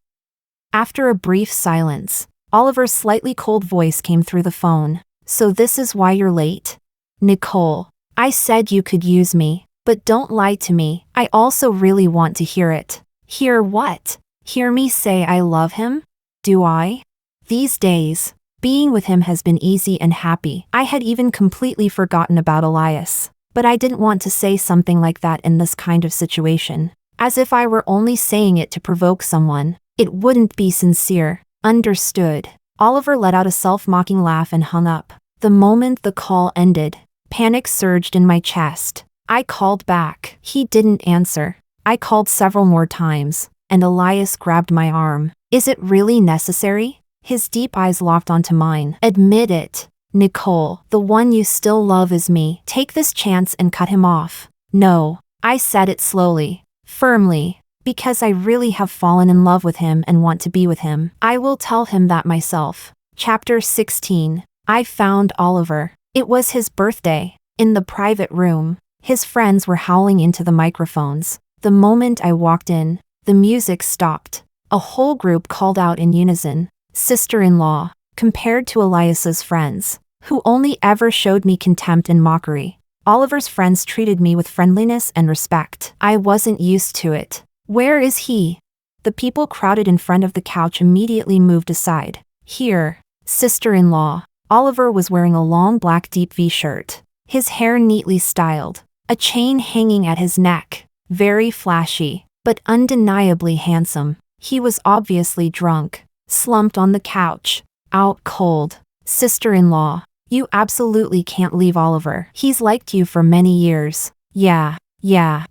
Speaker 1: After a brief silence, Oliver's slightly cold voice came through the phone. So this is why you're late? Nicole, I said you could use me, but don't lie to me. I also really want to hear it. Hear what? Hear me say I love him? Do I? These days, being with him has been easy and happy. I had even completely forgotten about Elias. But I didn't want to say something like that in this kind of situation. As if I were only saying it to provoke someone. It wouldn't be sincere. Understood. Oliver let out a self-mocking laugh and hung up. The moment the call ended, panic surged in my chest. I called back. He didn't answer. I called several more times, and Elias grabbed my arm. Is it really necessary? His deep eyes locked onto mine. Admit it. Nicole, the one you still love is me. Take this chance and cut him off. No. I said it slowly, firmly. Because I really have fallen in love with him and want to be with him. I will tell him that myself. Chapter 16. I found Oliver. It was his birthday. In the private room, his friends were howling into the microphones. The moment I walked in, the music stopped. A whole group called out in unison, "Sister-in-law," compared to Elias's friends, who only ever showed me contempt and mockery. Oliver's friends treated me with friendliness and respect. I wasn't used to it. "Where is he?" The people crowded in front of the couch immediately moved aside. "Here, sister-in-law." Oliver was wearing a long black deep V shirt, his hair neatly styled, a chain hanging at his neck, very flashy, but undeniably handsome. He was obviously drunk, slumped on the couch, out cold. "Sister-in-law, you absolutely can't leave Oliver. He's liked you for many years." Yeah,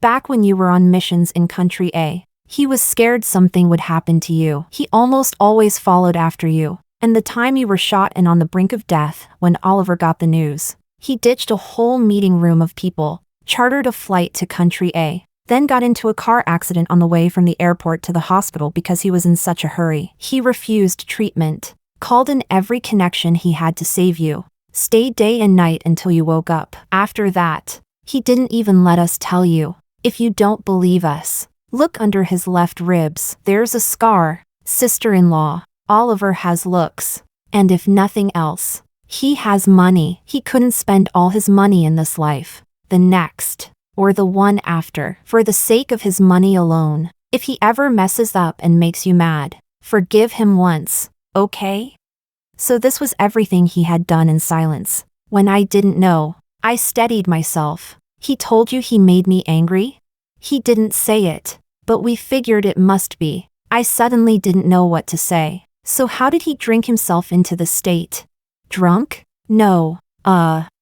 Speaker 1: back when you were on missions in Country A. He was scared something would happen to you. He almost always followed after you. And the time you were shot and on the brink of death, when Oliver got the news, he ditched a whole meeting room of people, chartered a flight to Country A, then got into a car accident on the way from the airport to the hospital because he was in such a hurry. He refused treatment, called in every connection he had to save you, stayed day and night until you woke up. After that, he didn't even let us tell you. If you don't believe us, look under his left ribs. There's a scar. Sister-in-law, Oliver has looks. And if nothing else, he has money. He couldn't spend all his money in this life, the next, or the one after, for the sake of his money alone. If he ever messes up and makes you mad, forgive him once, okay? So this was everything he had done in silence. When I didn't know, I steadied myself. He told you he made me angry? He didn't say it, but we figured it must be. I suddenly didn't know what to say. So how did he drink himself into the state? Drunk? No.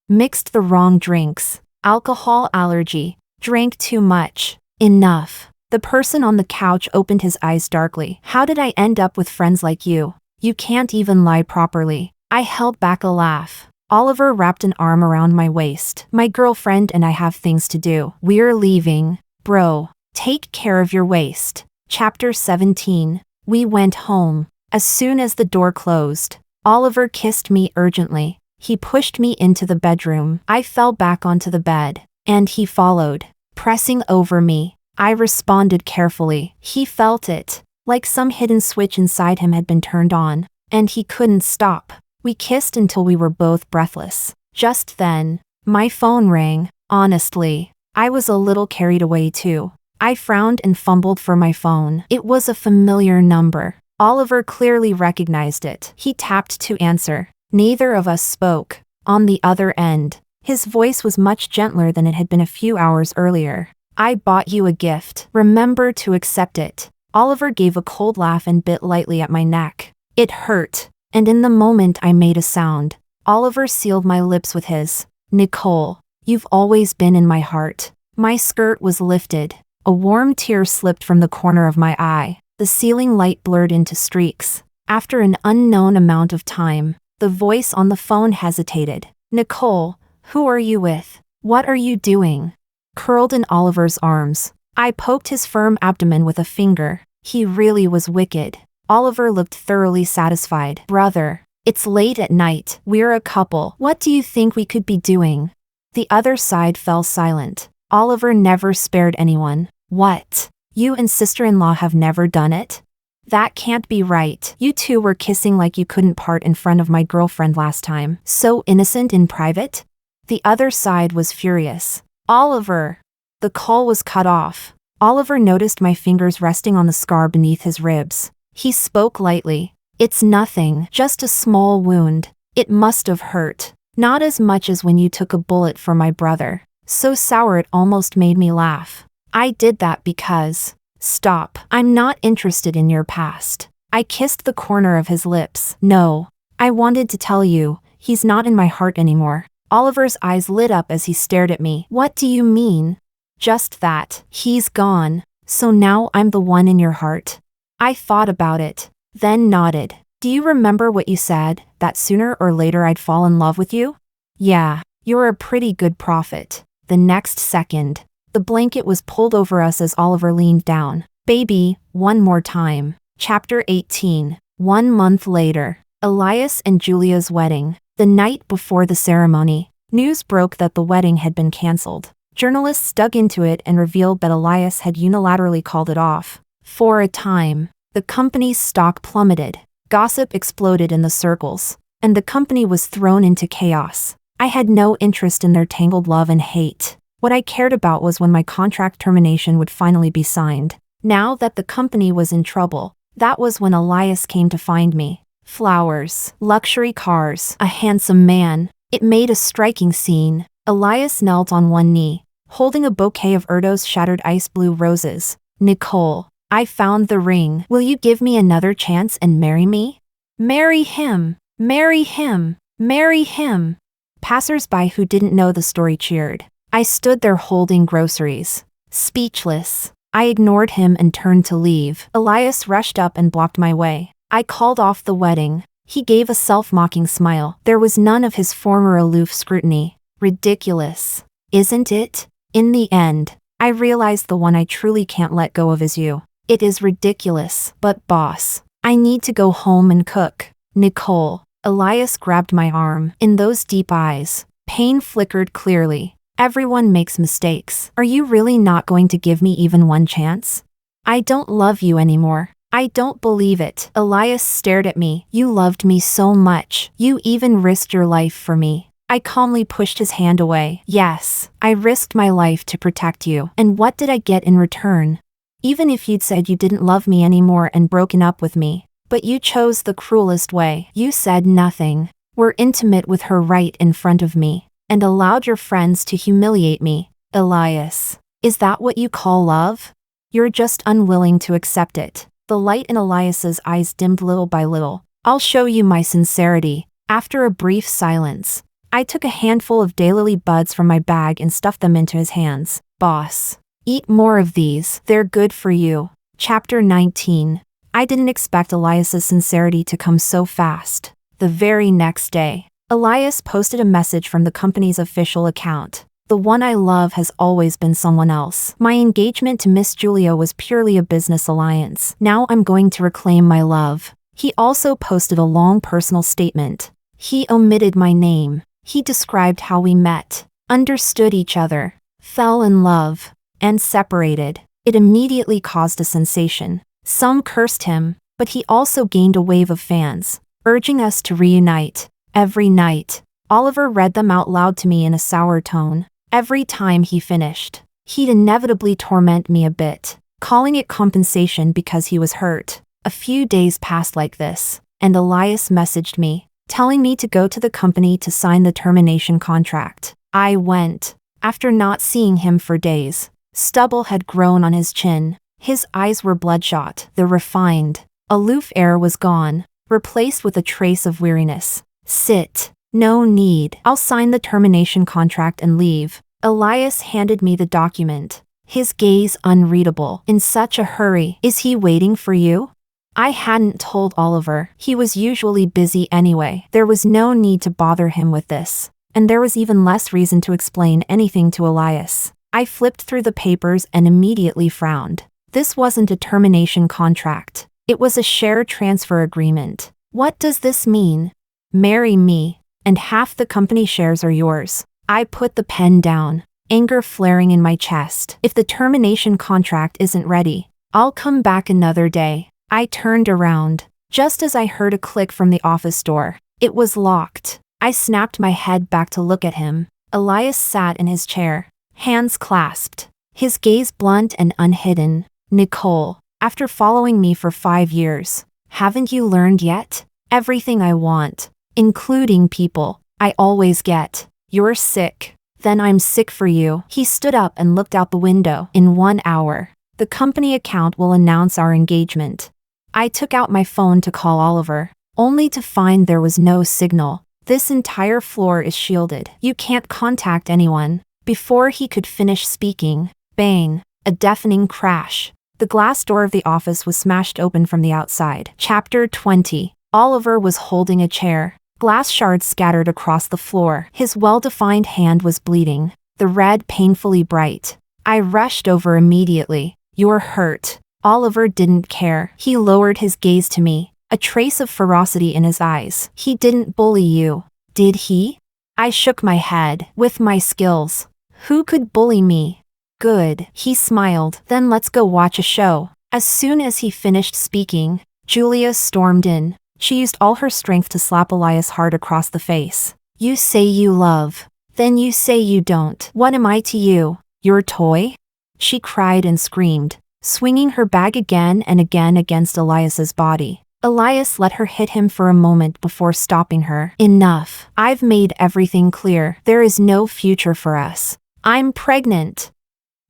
Speaker 1: Mixed the wrong drinks. Alcohol allergy. Drank too much. Enough. The person on the couch opened his eyes darkly. How did I end up with friends like you? You can't even lie properly. I held back a laugh. Oliver wrapped an arm around my waist. My girlfriend and I have things to do. We're leaving. Bro, take care of your waist. Chapter 17. We went home. As soon as the door closed, Oliver kissed me urgently. He pushed me into the bedroom. I fell back onto the bed, and he followed, pressing over me. I responded carefully. He felt it, like some hidden switch inside him had been turned on, and he couldn't stop. We kissed until we were both breathless. Just then, my phone rang. Honestly, I was a little carried away too. I frowned and fumbled for my phone. It was a familiar number. Oliver clearly recognized it. He tapped to answer. Neither of us spoke. On the other end, his voice was much gentler than it had been a few hours earlier. "I bought you a gift. Remember to accept it." Oliver gave a cold laugh and bit lightly at my neck. It hurt, and in the moment I made a sound. Oliver sealed my lips with his. "Nicole, you've always been in my heart." My skirt was lifted. A warm tear slipped from the corner of my eye. The ceiling light blurred into streaks. After an unknown amount of time, the voice on the phone hesitated. "Nicole, who are you with? What are you doing?" Curled in Oliver's arms, I poked his firm abdomen with a finger. He really was wicked. Oliver looked thoroughly satisfied. "Brother, it's late at night. We're a couple. What do you think we could be doing?" The other side fell silent. Oliver never spared anyone. "What? You and sister-in-law have never done it? That can't be right. You two were kissing like you couldn't part in front of my girlfriend last time. So innocent in private?" The other side was furious. "Oliver!" The call was cut off. Oliver noticed my fingers resting on the scar beneath his ribs. He spoke lightly. "It's nothing, just a small wound. It must have hurt. Not as much as when you took a bullet for my brother." So sour it almost made me laugh. "I did that because..." "Stop. I'm not interested in your past." I kissed the corner of his lips. "No. I wanted to tell you, he's not in my heart anymore." Oliver's eyes lit up as he stared at me. "What do you mean?" "Just that. He's gone. So now I'm the one in your heart." I thought about it, then nodded. "Do you remember what you said, that sooner or later I'd fall in love with you?" "Yeah, you're a pretty good prophet." The next second, the blanket was pulled over us as Oliver leaned down. Baby, one more time. Chapter 18. 1 month later. Elias and Julia's wedding. The night before the ceremony, news broke that the wedding had been cancelled. Journalists dug into it and revealed that Elias had unilaterally called it off. For a time, the company's stock plummeted. Gossip exploded in the circles, and the company was thrown into chaos. I had no interest in their tangled love and hate. What I cared about was when my contract termination would finally be signed. Now that the company was in trouble, that was when Elias came to find me. Flowers, luxury cars, a handsome man. It made a striking scene. Elias knelt on one knee, holding a bouquet of Erdo's shattered ice blue roses. Nicole, I found the ring. Will you give me another chance and marry me? Marry him! Marry him! Marry him! Passers-by who didn't know the story cheered. I stood there holding groceries, speechless. I ignored him and turned to leave. Elias rushed up and blocked my way. I called off the wedding. He gave a self-mocking smile. There was none of his former aloof scrutiny. Ridiculous, isn't it? In the end, I realized the one I truly can't let go of is you. It is ridiculous, but boss, I need to go home and cook. Nicole. Elias grabbed my arm. In those deep eyes, pain flickered clearly. Everyone makes mistakes. Are you really not going to give me even one chance? I don't love you anymore. I don't believe it. Elias stared at me. You loved me so much. You even risked your life for me. I calmly pushed his hand away. Yes, I risked my life to protect you. And what did I get in return? Even if you'd said you didn't love me anymore and broken up with me. But you chose the cruelest way. You said nothing. Were intimate with her right in front of me, and allowed your friends to humiliate me. Elias, is that what you call love? You're just unwilling to accept it. The light in Elias's eyes dimmed little by little. I'll show you my sincerity. After a brief silence, I took a handful of daylily buds from my bag and stuffed them into his hands. Boss, eat more of these. They're good for you. Chapter 19. I didn't expect Elias's sincerity to come so fast. The very next day, Elias posted a message from the company's official account. The one I love has always been someone else. My engagement to Miss Julia was purely a business alliance. Now I'm going to reclaim my love. He also posted a long personal statement. He omitted my name. He described how we met, understood each other, fell in love, and separated. It immediately caused a sensation. Some cursed him, but he also gained a wave of fans, urging us to reunite. Every night, Oliver read them out loud to me in a sour tone. Every time he finished, he'd inevitably torment me a bit, calling it compensation because he was hurt. A few days passed like this, and Elias messaged me, telling me to go to the company to sign the termination contract. I went. After not seeing him for days, stubble had grown on his chin. His eyes were bloodshot. The refined, aloof air was gone, replaced with a trace of weariness. Sit. No need. I'll sign the termination contract and leave. Elias handed me the document, his gaze unreadable. In such a hurry. Is he waiting for you? I hadn't told Oliver. He was usually busy anyway. There was no need to bother him with this, and there was even less reason to explain anything to Elias. I flipped through the papers and immediately frowned. This wasn't a termination contract. It was a share transfer agreement. What does this mean? Marry me, and half the company shares are yours. I put the pen down, anger flaring in my chest. If the termination contract isn't ready, I'll come back another day. I turned around, just as I heard a click from the office door. It was locked. I snapped my head back to look at him. Elias sat in his chair, hands clasped, his gaze blunt and unhidden. Nicole, after following me for 5 years, haven't you learned yet? Everything I want, including people, I always get. You're sick. Then I'm sick for you. He stood up and looked out the window. In 1 hour, the company account will announce our engagement. I took out my phone to call Oliver, only to find there was no signal. This entire floor is shielded. You can't contact anyone. Before he could finish speaking, bang, a deafening crash. The glass door of the office was smashed open from the outside. Chapter 20. Oliver was holding a chair. Glass shards scattered across the floor. His well-defined hand was bleeding, the red painfully bright. I rushed over immediately. You're hurt. Oliver didn't care. He lowered his gaze to me, a trace of ferocity in his eyes. He didn't bully you, did he? I shook my head. With my skills, who could bully me? Good, he smiled. Then let's go watch a show. As soon as he finished speaking, Julia stormed in. She used all her strength to slap Elias hard across the face. You say you love, then you say you don't. What am I to you? Your toy? She cried and screamed, swinging her bag again and again against Elias's body. Elias let her hit him for a moment before stopping her. Enough. I've made everything clear. There is no future for us. I'm pregnant.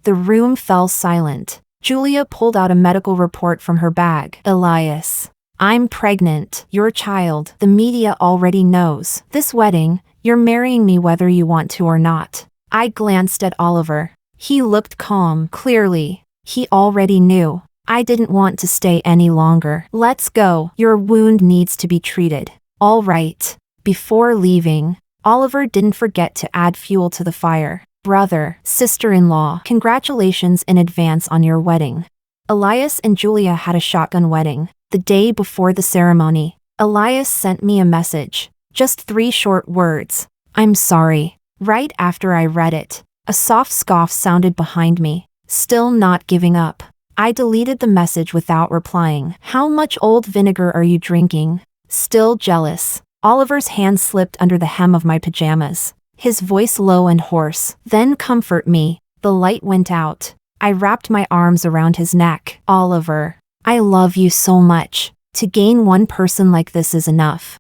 Speaker 1: The room fell silent. Julia pulled out a medical report from her bag. Elias, I'm pregnant. Your child. The media already knows. This wedding, you're marrying me whether you want to or not. I glanced at Oliver. He looked calm. Clearly, he already knew. I didn't want to stay any longer. Let's go. Your wound needs to be treated. All right. Before leaving, Oliver didn't forget to add fuel to the fire. Brother, sister-in-law, congratulations in advance on your wedding. Elias and Julia had a shotgun wedding. The day before the ceremony, Elias sent me a message. Just 3 short words. I'm sorry. Right after I read it, a soft scoff sounded behind me. Still not giving up. I deleted the message without replying. How much old vinegar are you drinking? Still jealous. Oliver's hand slipped under the hem of my pajamas, his voice low and hoarse. Then comfort me. The light went out. I wrapped my arms around his neck. Oliver, I love you so much. To gain one person like this is enough.